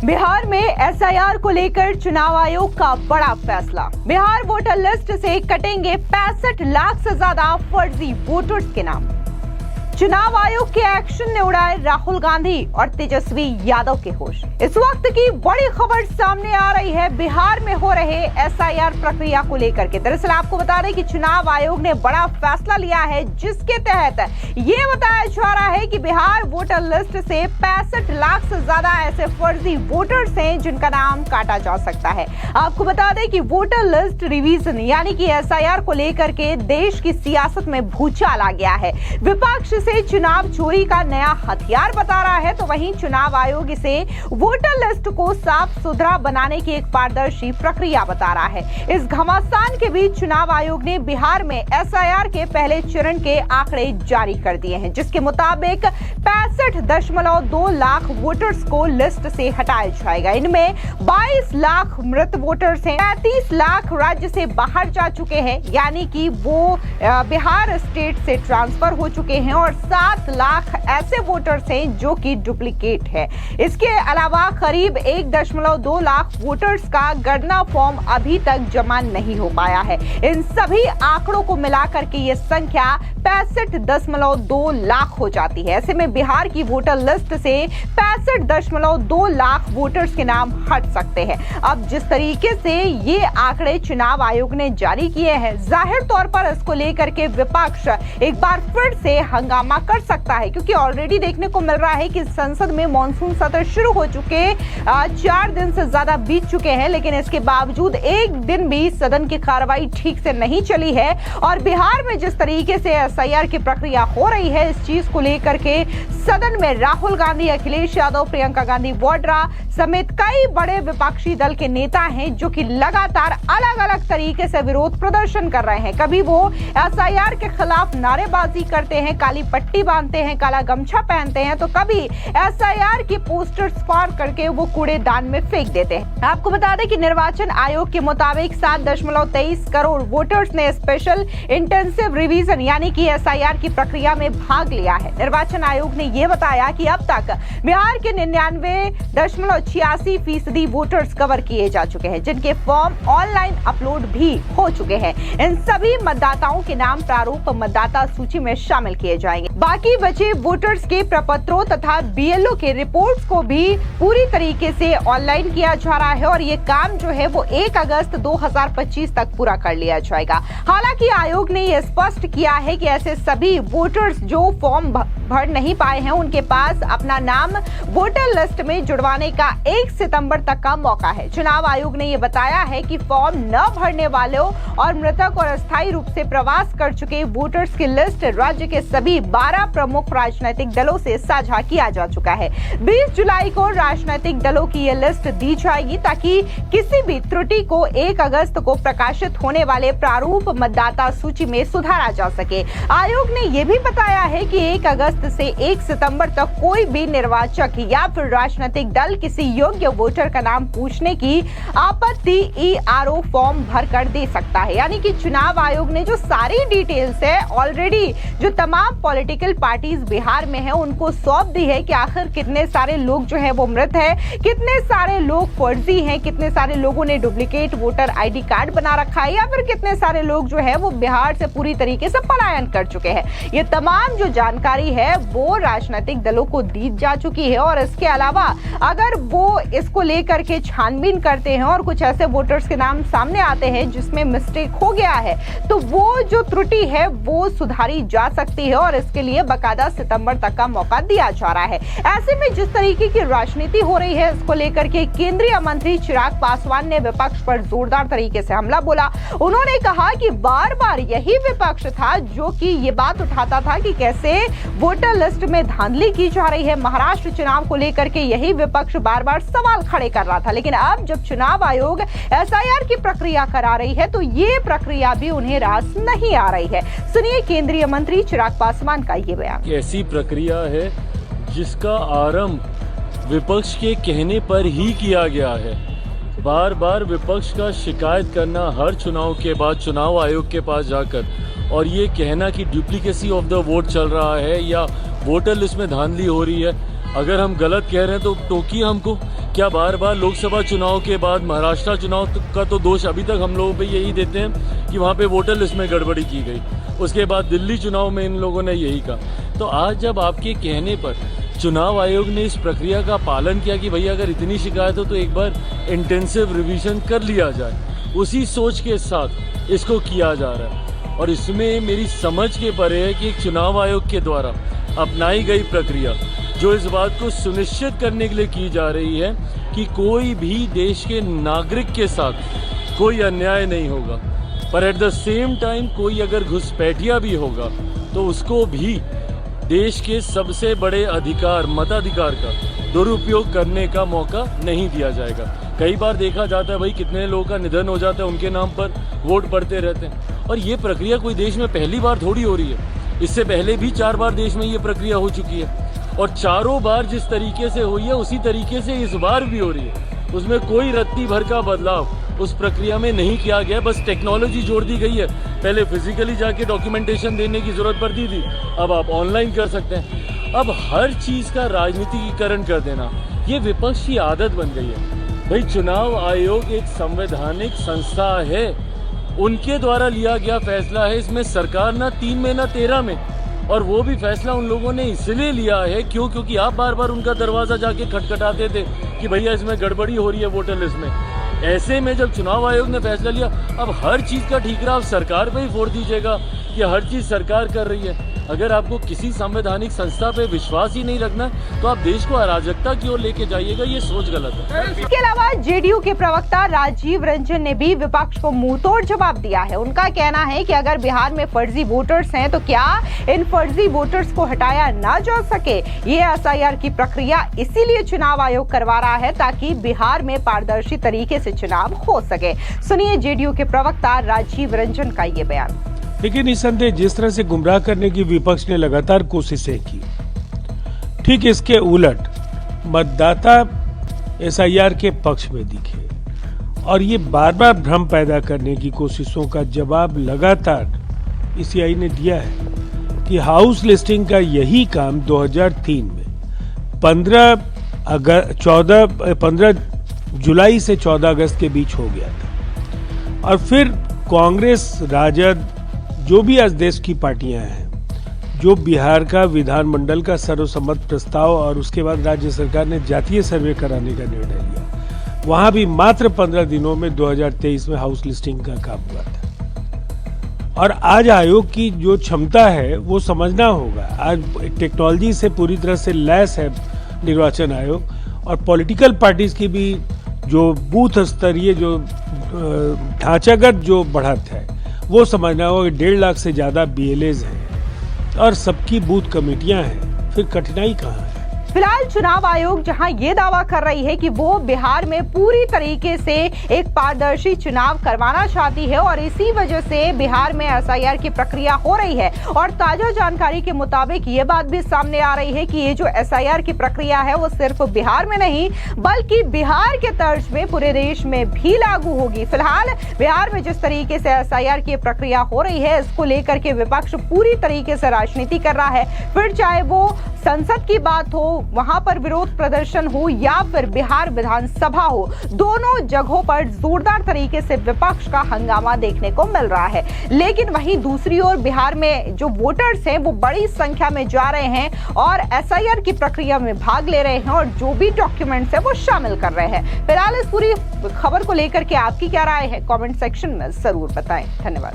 बिहार में एसआईआर को लेकर चुनाव आयोग का बड़ा फैसला। बिहार वोटर लिस्ट से कटेंगे 65 लाख से ज्यादा फर्जी वोटर्स के नाम। चुनाव आयोग के एक्शन ने उड़ाए राहुल गांधी और तेजस्वी यादव के होश। इस वक्त की बड़ी खबर सामने आ रही है बिहार में हो रहे एसआईआर प्रक्रिया को लेकर के। दरअसल आपको बता दें कि चुनाव आयोग ने बड़ा फैसला लिया है, जिसके तहत ये बताया जा रहा है कि बिहार वोटर लिस्ट से 65 लाख से ज्यादा ऐसे फर्जी वोटर्स हैं जिनका नाम काटा जा सकता है। आपको बता दें कि वोटर लिस्ट रिवीजन यानी कि एसआईआर को लेकर के देश की सियासत में भूचाल आ गया है। विपक्ष से चुनाव चोरी का नया हथियार बता रहा है, तो वहीं चुनाव आयोग इसे वोटर लिस्ट को साफ सुथरा बनाने की एक पारदर्शी प्रक्रिया बता रहा है। इस घमासान के बीच चुनाव आयोग ने बिहार में एसआईआर के पहले चरण के आंकड़े जारी कर दिए हैं, जिसके मुताबिक 65.2 लाख वोटर्स को लिस्ट से हटाया जाएगा। इनमें 22 लाख मृत वोटर्स हैं, 35 लाख राज्य से बाहर जा चुके हैं यानी कि वो बिहार स्टेट से ट्रांसफर हो चुके हैं, और 7 लाख ऐसे वोटर्स हैं जो कि डुप्लीकेट है। इसके अलावा करीब 1.2 लाख वोटर्स का गणना फॉर्म अभी तक जमा नहीं हो पाया है। इन सभी आंकड़ों को मिलाकर के ये संख्या 65.2 लाख हो जाती है। ऐसे में बिहार की वोटर लिस्ट से 65.2 लाख वोटर्स के नाम हट सकते हैं। अब जिस तरीके से ये आंकड़े चुनाव आयोग ने जारी किए हैं, जाहिर तौर पर इसको लेकर के विपक्ष एक बार फिर से हंगामा कर सकता है, क्योंकि ऑलरेडी देखने को मिल रहा है कि संसद में मॉनसून सत्र शुरू हो चुके 4 दिन से ज्यादा बीत चुके हैं, लेकिन इसके बावजूद एक दिन भी सदन की कार्रवाई ठीक से नहीं चली है। और बिहार में जिस तरीके से एसआईआर की प्रक्रिया हो रही है, इस चीज को लेकर के सदन में राहुल गांधी, अखिलेश यादव, प्रियंका गांधी वाड्रा समेत कई बड़े विपक्षी दल के नेता हैं जो कि लगातार अलग अलग तरीके से विरोध प्रदर्शन कर रहे हैं। कभी वो एसआईआर के खिलाफ नारेबाजी करते हैं, काली पट्टी बांधते हैं, काला गमछा पहनते हैं, तो कभी एसआईआर के पोस्टर्स फाड़ करके वो कूड़ेदान में फेंक देते हैं। आपको बता दें कि निर्वाचन आयोग के मुताबिक 7.23 करोड़ वोटर्स ने स्पेशल इंटेंसिव रिवीजन यानी कि एसआईआर की प्रक्रिया में भाग लिया है। निर्वाचन आयोग ने यह बताया कि अब तक बिहार के 99.86% वोटर्स कवर किए जा चुके हैं, जिनके फॉर्म ऑनलाइन अपलोड भी हो चुके हैं। इन सभी मतदाताओं के नाम प्रारूप मतदाता सूची में शामिल किए जाएंगे। बाकी बचे वोटर्स के प्रपत्रों तथा बीएलओ के रिपोर्ट्स को भी पूरी तरीके से ऑनलाइन किया जा रहा है, और ये काम जो है वो 1 अगस्त 2025 तक पूरा कर लिया जाएगा। हालांकि आयोग ने यह स्पष्ट किया है कि ऐसे सभी वोटर्स जो फॉर्म भर नहीं पाए हैं, उनके पास अपना नाम वोटर लिस्ट में जुड़वाने का 1 सितंबर तक का मौका है। चुनाव आयोग ने यह बताया है कि फॉर्म न भरने वालों और मृतक और अस्थायी रूप से प्रवास कर चुके वोटर्स की लिस्ट राज्य के सभी 12 प्रमुख राजनीतिक दलों से साझा किया जा चुका है। 20 जुलाई को राजनीतिक दलों की यह लिस्ट दी जाएगी, ताकि किसी भी त्रुटि को 1 अगस्त को प्रकाशित होने वाले प्रारूप मतदाता सूची में सुधारा जा सके। आयोग ने यह भी बताया है कि 1 अगस्त से 1 सितंबर तक कोई भी निर्वाचक या फिर राजनीतिक दल किसी योग्य वोटर का नाम पूछने की आपत्ति ईआरओ फॉर्म भरकर दे सकता है। यानी कि चुनाव आयोग ने जो सारी डिटेल्स है ऑलरेडी जो तमाम पॉलिटिकल पार्टीज बिहार में है उनको सौंप दी है कि आखिर कितने सारे लोग जो है वो मृत है, कितने सारे लोग फर्जी हैं, कितने सारे लोगों ने डुप्लीकेट वोटर आईडी कार्ड बना रखा है, या फिर कितने सारे लोग जो है वो बिहार से पूरी तरीके से पलायन कर चुके हैं। ये तमाम जो जानकारी है वो राजनीतिक दलों को दी जा चुकी है, और इसके अलावा अगर वो इसको लेकर के छानबीन करते हैं और कुछ ऐसे वोटर्स के नाम सामने आते हैं जिसमें मिस्टेक हो गया है, तो वो जो त्रुटि है वो सुधारी जा सकती है, और इसके लिए बकायदा सितंबर तक का मौका दिया जा रहा है। ऐसे में जिस तरीके की राजनीति हो रही है, इसको लेकर के केंद्रीय मंत्री चिराग पासवान ने विपक्ष पर जोरदार तरीके से हमला बोला। उन्होंने कहा कि बार बार यही विपक्ष था जो कि ये बात उठाता था कि कैसे वोटर लिस्ट में धांधली की जा रही है। महाराष्ट्र चुनाव को लेकर के यही विपक्ष बार बार सवाल खड़े कर रहा था, लेकिन अब जब चुनाव आयोग एसआईआर की प्रक्रिया करा रही है, तो ये प्रक्रिया भी उन्हें रास नहीं आ रही है। सुनिए केंद्रीय मंत्री चिराग पासवान का ये बयान। ऐसी प्रक्रिया है जिसका आरंभ विपक्ष के कहने पर ही किया गया है। बार बार विपक्ष का शिकायत करना हर चुनाव के बाद चुनाव आयोग के पास जाकर, और ये कहना कि डुप्लीकेसी ऑफ द वोट चल रहा है या वोटर लिस्ट में धांधली हो रही है। अगर हम गलत कह रहे हैं तो टोकिए हमको, क्या बार बार लोकसभा चुनाव के बाद महाराष्ट्र चुनाव का तो दोष अभी तक हम लोगों पे यही देते हैं कि वहाँ पे वोटर लिस्ट में गड़बड़ी की गई। उसके बाद दिल्ली चुनाव में इन लोगों ने यही कहा। तो आज जब आपके कहने पर चुनाव आयोग ने इस प्रक्रिया का पालन किया कि भैया अगर इतनी शिकायत हो तो एक बार इंटेंसिव रिवीजन कर लिया जाए, उसी सोच के साथ इसको किया जा रहा है। और इसमें मेरी समझ के परे है कि एक चुनाव आयोग के द्वारा अपनाई गई प्रक्रिया जो इस बात को सुनिश्चित करने के लिए की जा रही है कि कोई भी देश के नागरिक के साथ कोई अन्याय नहीं होगा, पर एट द सेम टाइम कोई अगर घुसपैठिया भी होगा तो उसको भी देश के सबसे बड़े अधिकार मताधिकार का दुरुपयोग करने का मौका नहीं दिया जाएगा। कई बार देखा जाता है भाई कितने लोगों का निधन हो जाता है, उनके नाम पर वोट पड़ते रहते हैं, और ये प्रक्रिया कोई देश में पहली बार थोड़ी हो रही है। इससे पहले भी 4 बार देश में ये प्रक्रिया हो चुकी है, और चारों बार जिस तरीके से हुई है उसी तरीके से इस बार भी हो रही है। उसमें कोई रत्ती भर का बदलाव उस प्रक्रिया में नहीं किया गया, बस टेक्नोलॉजी जोड़ दी गई है। पहले फिजिकली जाके डॉक्यूमेंटेशन देने की जरूरत पड़ती थी, अब आप ऑनलाइन कर सकते हैं। अब हर चीज का राजनीतिकीकरण कर देना ये विपक्ष की आदत बन गई है। भाई चुनाव आयोग एक संवैधानिक संस्था है, उनके द्वारा लिया गया फैसला है। इसमें सरकार ना 3 में ना 13 में, और वो भी फैसला उन लोगों ने इसलिए लिया है क्योंकि आप बार बार उनका दरवाजा जाके खटखटाते थे कि भैया इसमें गड़बड़ी हो रही है वोटर लिस्ट में। ऐसे में जब चुनाव आयोग ने फैसला लिया, अब हर चीज का ठीकरा आप सरकार पे ही फोड़ दीजिएगा कि हर चीज सरकार कर रही है। अगर आपको किसी संवैधानिक संस्था पे विश्वास ही नहीं रखना तो आप देश को अराजकता की ओर लेके जाइएगा, ये सोच गलत है। इसके अलावा जेडीयू के प्रवक्ता राजीव रंजन ने भी विपक्ष को मुंहतोड़ जवाब दिया है। उनका कहना है कि अगर बिहार में फर्जी वोटर्स हैं तो क्या इन फर्जी वोटर्स को हटाया ना जा सके। ये एसआईआर की प्रक्रिया इसीलिए चुनाव आयोग करवा रहा है ताकि बिहार में पारदर्शी तरीके से चुनाव हो सके। सुनिए जेडीयू के प्रवक्ता राजीव रंजन का ये बयान। लेकिन निसंदेह जिस तरह से गुमराह करने की विपक्ष ने लगातार कोशिशें की, ठीक इसके उलट मतदाता एसआईआर के पक्ष में दिखे, और ये बार बार भ्रम पैदा करने की कोशिशों का जवाब लगातार ईसीआई ने दिया है कि हाउस लिस्टिंग का यही काम 2003 में 15 जुलाई से 14 अगस्त के बीच हो गया था। और फिर कांग्रेस, राजद, जो भी आज देश की पार्टियां हैं, जो बिहार का विधानमंडल का सर्वसम्मत प्रस्ताव और उसके बाद राज्य सरकार ने जातीय सर्वे कराने का निर्णय लिया, वहां भी मात्र 15 दिनों में 2023 में हाउस लिस्टिंग का काम हुआ था। और आज आयोग की जो क्षमता है वो समझना होगा। आज टेक्नोलॉजी से पूरी तरह से लैस है निर्वाचन आयोग, और पॉलिटिकल पार्टीज की भी जो बूथ स्तरीय जो ढांचागत जो बढ़त है वो समझना होगा कि 1.5 लाख से ज्यादा बीएलएज हैं और सबकी बूथ कमेटियां हैं, फिर कठिनाई कहाँ है। फिलहाल चुनाव आयोग जहां ये दावा कर रही है कि वो बिहार में पूरी तरीके से एक पारदर्शी चुनाव करवाना चाहती है और इसी वजह से बिहार में एसआईआर की प्रक्रिया हो रही है, और ताजा जानकारी के मुताबिक ये बात भी सामने आ रही है कि ये जो एसआईआर की प्रक्रिया है वो सिर्फ बिहार में नहीं बल्कि बिहार के तर्ज में पूरे देश में भी लागू होगी। फिलहाल बिहार में जिस तरीके से एसआईआर की प्रक्रिया हो रही है इसको लेकर के विपक्ष पूरी तरीके से राजनीति कर रहा है। फिर चाहे वो संसद की बात हो, वहां पर विरोध प्रदर्शन हो, या फिर बिहार विधानसभा हो, दोनों जगहों पर जोरदार तरीके से विपक्ष का हंगामा देखने को मिल रहा है। लेकिन वहीं दूसरी ओर बिहार में जो वोटर्स हैं वो बड़ी संख्या में जा रहे हैं और एसआईआर की प्रक्रिया में भाग ले रहे हैं और जो भी डॉक्यूमेंट्स है वो शामिल कर रहे हैं। फिलहाल इस पूरी खबर को लेकर के आपकी क्या राय है, कमेंट सेक्शन में जरूर बताएं। धन्यवाद।